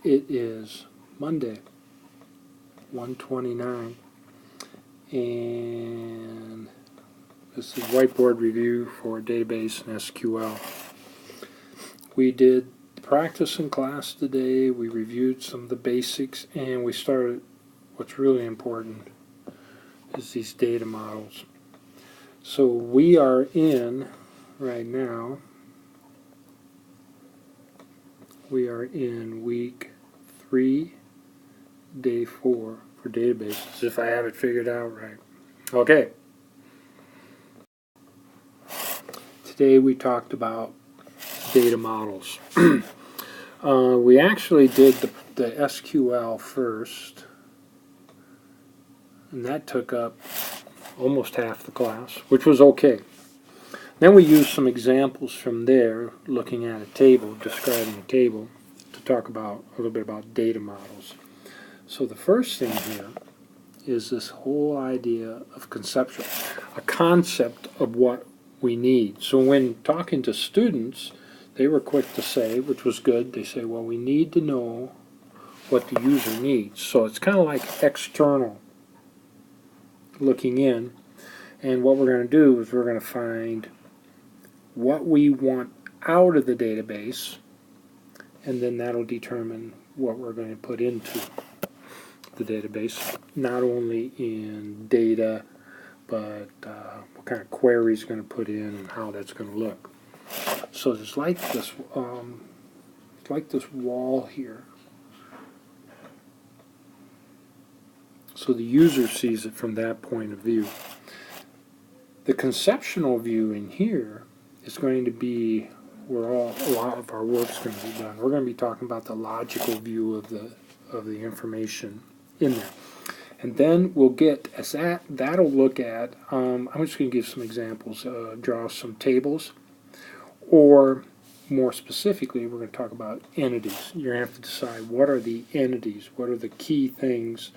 It is Monday, 1/29, and this is Whiteboard review for database and SQL. We did practice in class today. We reviewed some of the basics, and we started what's really important is these data models. So we are in, right now, we are in week 3, day 4 for databases, if I have it figured out right. Okay. Today we talked about data models. We actually did the SQL first, and that took up almost half the class, which was okay. Then we used some examples from there, looking at a table, describing a table, to talk about a little bit about data models. So the first thing here is this whole idea of conceptual, a concept of what we need. So when talking to students, they were quick to say, which was good, they say, well, we need to know what the user needs. So it's kind of like external looking in, and what we're going to do is we're going to find what we want out of the database, and then that'll determine what we're going to put into the database, not only in data, but what kind of queries going to put in and how that's going to look. So it's like this wall here. So the user sees it from that point of view. The conceptual view in here is going to be where a lot of our work's going to be done. We're going to be talking about the logical view of the information in there. And then we'll get, as that'll look at, I'm just going to give some examples, draw some tables, or more specifically, we're going to talk about entities. You're going to have to decide what are the entities, what are the key things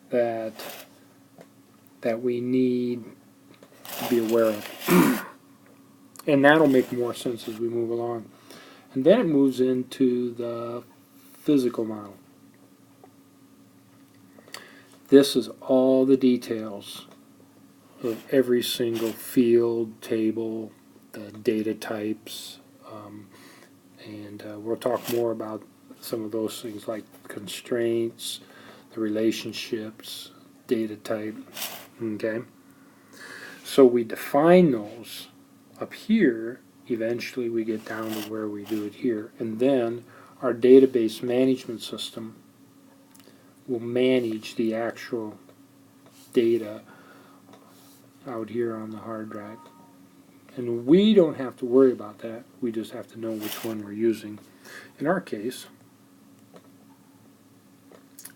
that we need to be aware of. And that'll make more sense as we move along. And then it moves into the physical model. This is all the details of every single field, table, the data types, and we'll talk more about some of those things like constraints, the relationships, data type. Okay? So we define those up here. Eventually we get down to where we do it here, and then our database management system will manage the actual data out here on the hard drive. And we don't have to worry about that. We just have to know which one we're using. In our case,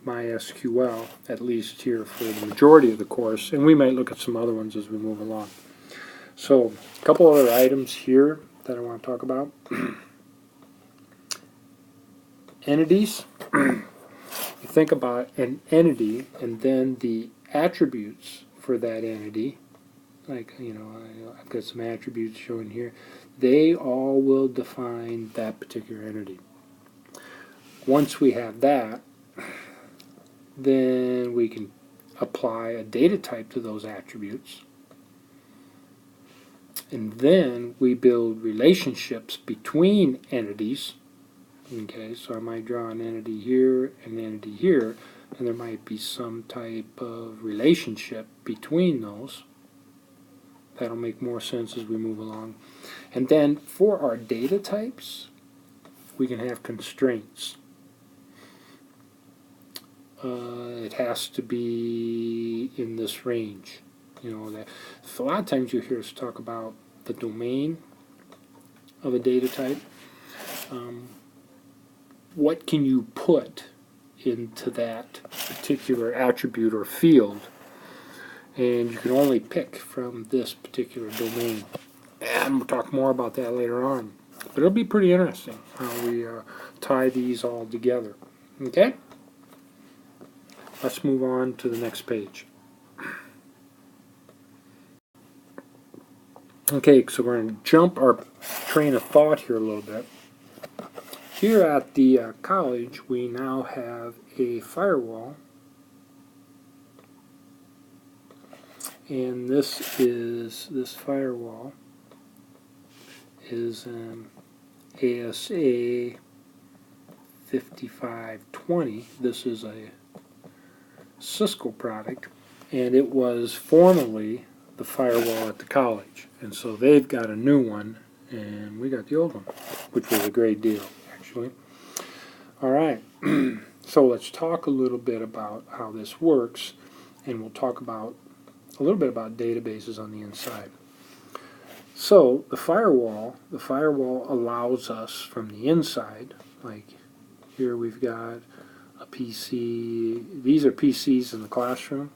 MySQL, at least here for the majority of the course, and we might look at some other ones as we move along. So, a couple other items here that I want to talk about. Entities. You think about an entity and then the attributes for that entity, like, you know, I've got some attributes shown here. They all will define that particular entity. Once we have that, then we can apply a data type to those attributes. And then we build relationships between entities. Okay, so I might draw an entity here, an entity here, and there might be some type of relationship between those. That'll make more sense as we move along. And then for our data types, we can have constraints. It has to be in this range. You know, that a lot of times you hear us talk about the domain of a data type. What can you put into that particular attribute or field? And you can only pick from this particular domain. And we'll talk more about that later on. But it'll be pretty interesting how we tie these all together. Okay? Let's move on to the next page. Okay, so we're going to jump our train of thought here a little bit. Here at the college, we now have a firewall, and this firewall is an ASA 5520. This is a Cisco product, and it was formerly the firewall at the college, and so they've got a new one, and we got the old one, which was a great deal, actually. All right, so let's talk a little bit about how this works, and we'll talk about a little bit about databases on the inside. So the firewall allows us from the inside, like here we've got a PC. These are PCs in the classroom.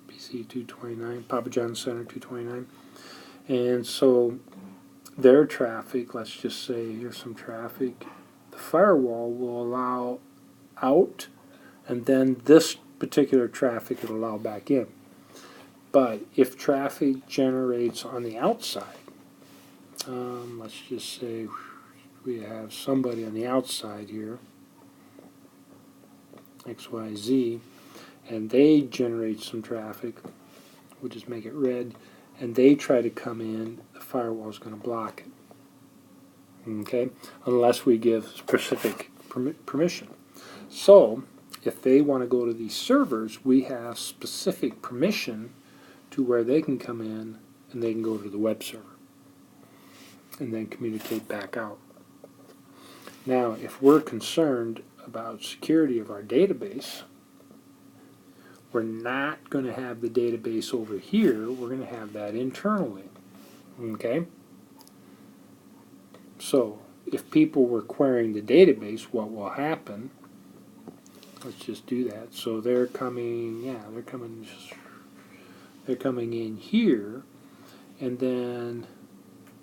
PC 229, Papa John Center 229. And so their traffic, let's just say here's some traffic. The firewall will allow out, and then this particular traffic will allow back in. But if traffic generates on the outside, let's just say we have somebody on the outside here, XYZ, and they generate some traffic, we'll just make it red, and they try to come in, the firewall is going to block it. Okay? Unless we give specific permission. So, if they want to go to these servers, we have specific permission to where they can come in and they can go to the web server and then communicate back out. Now, if we're concerned about security of our database, we're not going to have the database over here, we're going to have that internally. Okay? So, if people were querying the database, what will happen? Let's just do that. So they're coming, they're coming in here, and then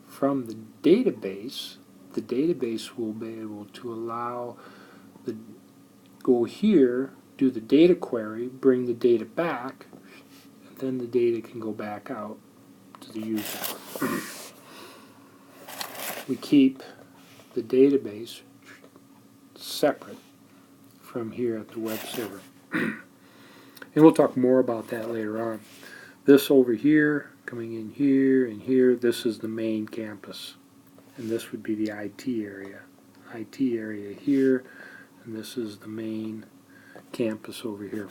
from the database will be able to allow go here, do the data query, bring the data back, and then the data can go back out to the user. We keep the database separate from here at the web server. And we'll talk more about that later on. This over here, coming in here and here, this is the main campus. And this would be the IT area. IT area here, and this is the main campus over here.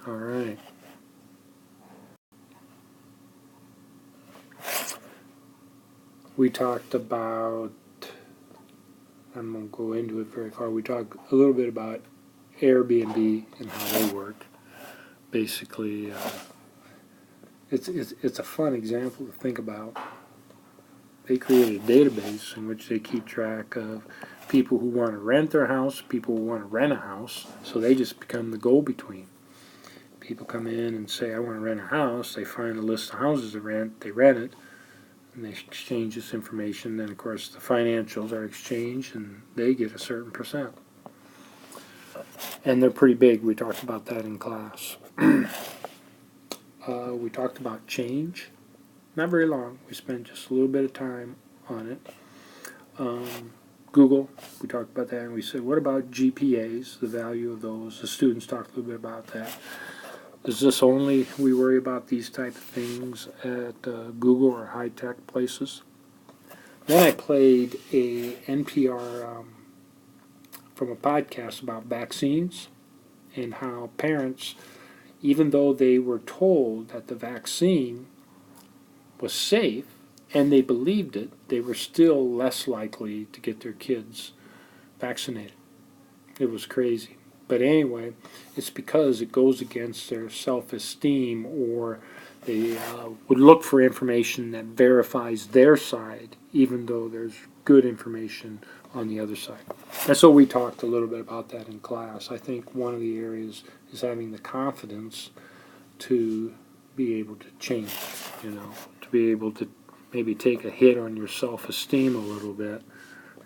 All right. We talked about, I won't go into it very far, we talked a little bit about Airbnb and how they work. Basically, it's a fun example to think about. They create a database in which they keep track of people who want to rent their house, people who want to rent a house, so they just become the go-between. People come in and say, I want to rent a house, they find a list of houses to rent, they rent it, and they exchange this information. Then, of course, the financials are exchanged, and they get a certain percent. And they're pretty big. We talked about that in class. We talked about change. Not very long. We spent just a little bit of time on it. Google, we talked about that, and we said, what about GPAs, the value of those? The students talked a little bit about that. Is this only we worry about these type of things at Google or high-tech places? Then I played a NPR from a podcast about vaccines and how parents, even though they were told that the vaccine was safe and they believed it, they were still less likely to get their kids vaccinated. It was crazy. But anyway, it's because it goes against their self-esteem, or they would look for information that verifies their side, even though there's good information on the other side. And so we talked a little bit about that in class. I think one of the areas is having the confidence to be able to change, to be able to maybe take a hit on your self-esteem a little bit,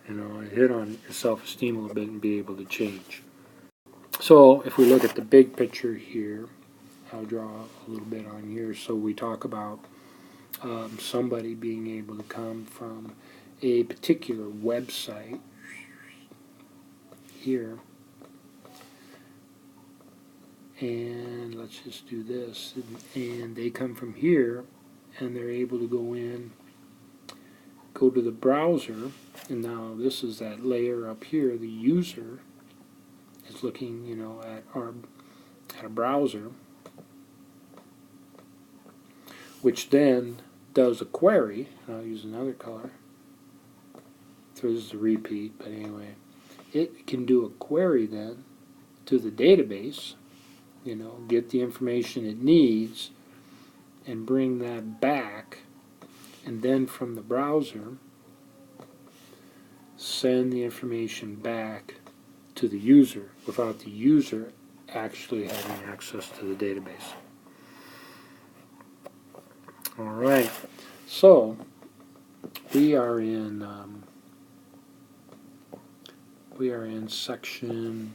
a hit on your self-esteem a little bit and be able to change. So if we look at the big picture here, I'll draw a little bit on here. So we talk about somebody being able to come from a particular website here, and let's just do this, and they come from here and they're able to go to the browser, and now this is that layer up here. The user is looking, at a browser, which then does a query. I'll use another color. So this is a repeat, but anyway, it can do a query then to the database, get the information it needs and bring that back, and then from the browser send the information back to the user without the user actually having access to the database. Alright, so we are in section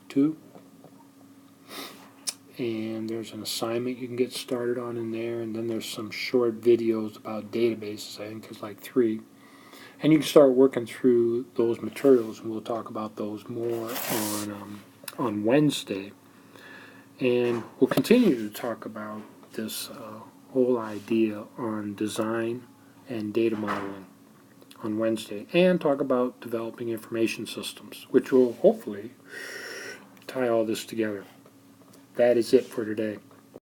2, and there's an assignment you can get started on in there, and then there's some short videos about databases. I think there's like 3, and you can start working through those materials, and we'll talk about those more on Wednesday. And we'll continue to talk about this whole idea on design and data modeling on Wednesday, and talk about developing information systems, which will hopefully tie all this together. That is it for today.